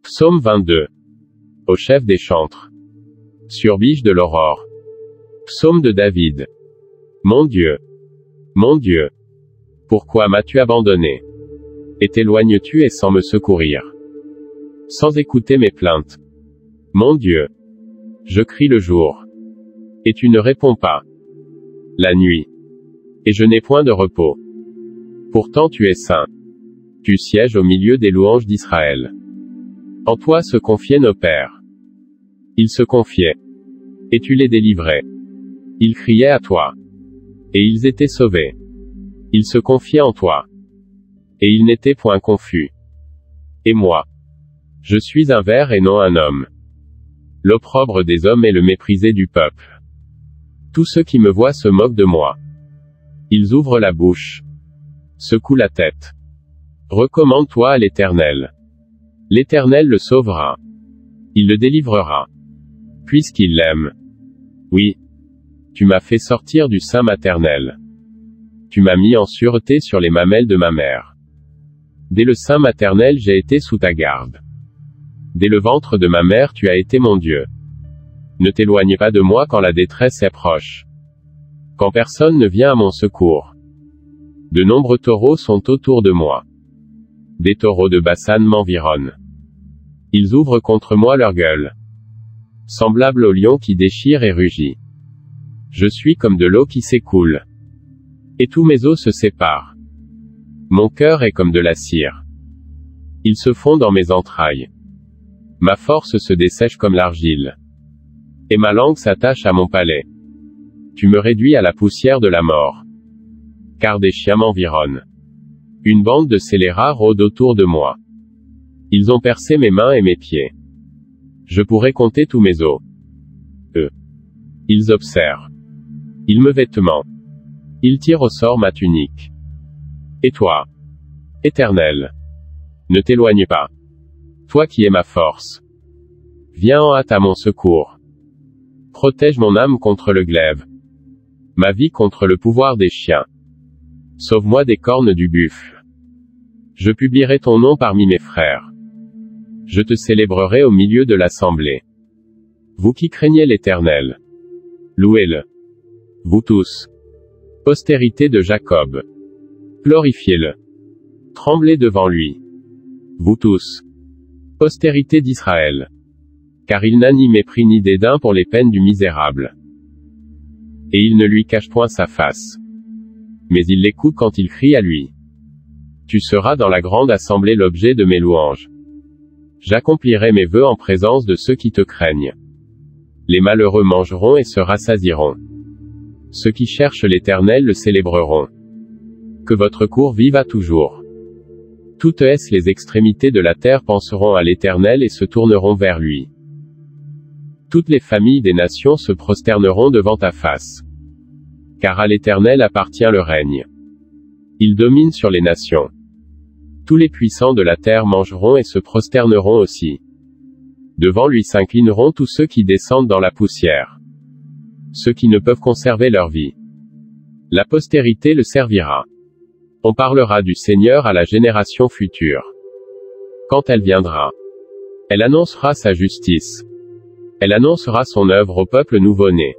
Psaume 22. Au chef des chantres. Sur biche de l'aurore. Psaume de David. Mon Dieu, pourquoi m'as-tu abandonné? Et t'éloignes-tu et sans me secourir? Sans écouter mes plaintes. Mon Dieu, je crie le jour, et tu ne réponds pas. La nuit, et je n'ai point de repos. Pourtant tu es saint. Tu sièges au milieu des louanges d'Israël. En toi se confiaient nos pères. Ils se confiaient, et tu les délivrais. Ils criaient à toi, et ils étaient sauvés. Ils se confiaient en toi, et ils n'étaient point confus. Et moi, je suis un ver et non un homme. L'opprobre des hommes est le méprisé du peuple. Tous ceux qui me voient se moquent de moi. Ils ouvrent la bouche, secouent la tête. Recommande-toi à l'Éternel. L'Éternel le sauvera. Il le délivrera. Puisqu'il l'aime. Oui. Tu m'as fait sortir du sein maternel. Tu m'as mis en sûreté sur les mamelles de ma mère. Dès le sein maternel j'ai été sous ta garde. Dès le ventre de ma mère tu as été mon Dieu. Ne t'éloigne pas de moi quand la détresse est proche. Quand personne ne vient à mon secours. De nombreux taureaux sont autour de moi. Des taureaux de Basan m'environnent. Ils ouvrent contre moi leur gueule. Semblable au lion qui déchire et rugit. Je suis comme de l'eau qui s'écoule. Et tous mes os se séparent. Mon cœur est comme de la cire. Ils se fond dans mes entrailles. Ma force se dessèche comme l'argile. Et ma langue s'attache à mon palais. Tu me réduis à la poussière de la mort. Car des chiens m'environnent. Une bande de scélérats rôde autour de moi. Ils ont percé mes mains et mes pieds. Je pourrais compter tous mes os. Eux. Ils observent. Ils me vêtements. Ils tirent au sort ma tunique. Et toi, Éternel, ne t'éloigne pas. Toi qui es ma force. Viens en hâte à mon secours. Protège mon âme contre le glaive. Ma vie contre le pouvoir des chiens. Sauve-moi des cornes du buffle. Je publierai ton nom parmi mes frères. Je te célébrerai au milieu de l'assemblée. Vous qui craignez l'Éternel, louez-le. Vous tous, postérité de Jacob, glorifiez-le. Tremblez devant lui. Vous tous, postérité d'Israël. Car il n'a ni mépris ni dédain pour les peines du misérable. Et il ne lui cache point sa face. Mais il l'écoute quand il crie à lui. Tu seras dans la grande assemblée l'objet de mes louanges. J'accomplirai mes vœux en présence de ceux qui te craignent. Les malheureux mangeront et se rassasieront. Ceux qui cherchent l'Éternel le célébreront. Que votre cour vive à toujours. Toutes les extrémités de la terre penseront à l'Éternel et se tourneront vers lui. Toutes les familles des nations se prosterneront devant ta face. Car à l'Éternel appartient le règne. Il domine sur les nations. Tous les puissants de la terre mangeront et se prosterneront aussi. Devant lui s'inclineront tous ceux qui descendent dans la poussière. Ceux qui ne peuvent conserver leur vie. La postérité le servira. On parlera du Seigneur à la génération future. Quand elle viendra, elle annoncera sa justice. Elle annoncera son œuvre au peuple nouveau-né.